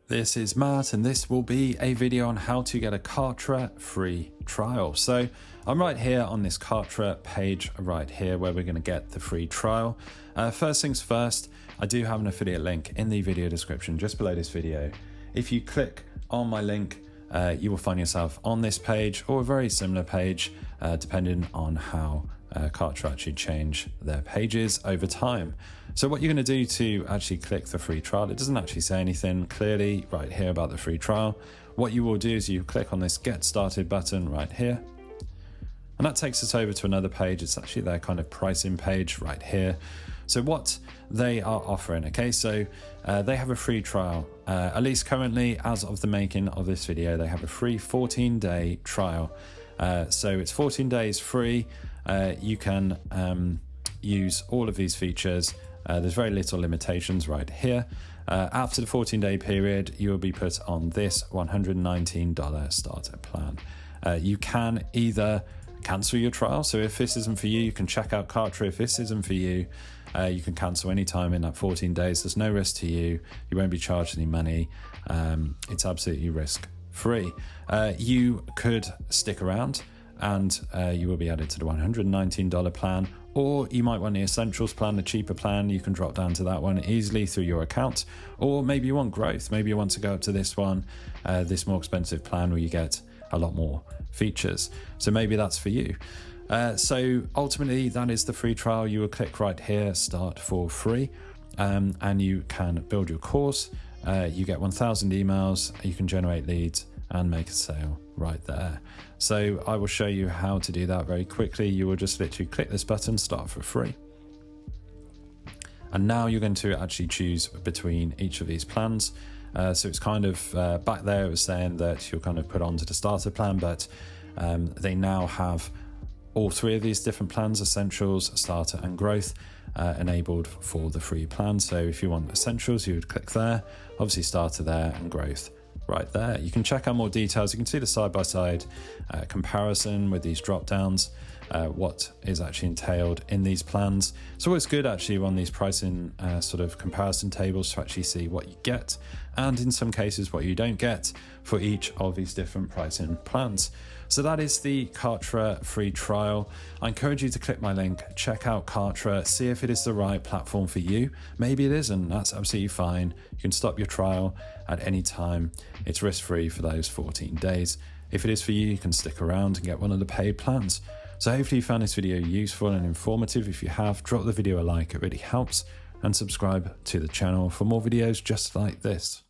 This is Matt, and this will be a video on how to get a Kartra free trial. So I'm right here on this Kartra page right here where we're going to get the free trial. First things first, I do have an affiliate link in the video description just below this video. If you click on my link, you will find yourself on this page or a very similar page, depending on how Kartra actually change their pages over time. So what you're going to do to actually click the free trial, it doesn't actually say anything clearly right here about the free trial. What you will do is you click on this get started button right here, and that takes us over to another page. It's actually their kind of pricing page right here. So what they are offering, okay, so they have a free trial, at least currently as of the making of this video, they have a free 14-day trial. So it's 14 days free. You can use all of these features. There's very little limitations right here. After the 14-day period, you will be put on this $119 starter plan. You can either cancel your trial. So if this isn't for you, you can check out Kartra. If this isn't for you, you can cancel anytime in that 14 days. There's no risk to you. You won't be charged any money. It's absolutely risk-free. You could stick around and you will be added to the $119 plan, or you might want the Essentials plan, the cheaper plan. You can drop down to that one easily through your account, or maybe you want growth. Maybe you want to go up to this one, this more expensive plan where you get a lot more features. So maybe that's for you. So ultimately, that is the free trial. You will click right here, start for free, and you can build your course. You get 1,000 emails, you can generate leads and make a sale right there. So I will show you how to do that very quickly. You will just literally click this button, start for free. And now you're going to actually choose between each of these plans. So it's kind of, back there it was saying that you're kind of put onto the starter plan, but they now have all three of these different plans, Essentials, Starter and Growth, enabled for the free plan. So if you want Essentials, you would click there, obviously Starter there, and Growth right there. You can check out more details. You can see the side-by-side comparison with these drop downs, what is actually entailed in these plans. It's always good actually on these pricing sort of comparison tables to actually see what you get, and in some cases what you don't get for each of these different pricing plans. So that is the Kartra free trial. I encourage you to click my link, check out Kartra, see if it is the right platform for you. Maybe it isn't, that's absolutely fine. You can stop your trial at any time. It's risk-free for those 14 days. If it is for you, you can stick around and get one of the paid plans. So hopefully you found this video useful and informative. If you have, drop the video a like, it really helps, and subscribe to the channel for more videos just like this.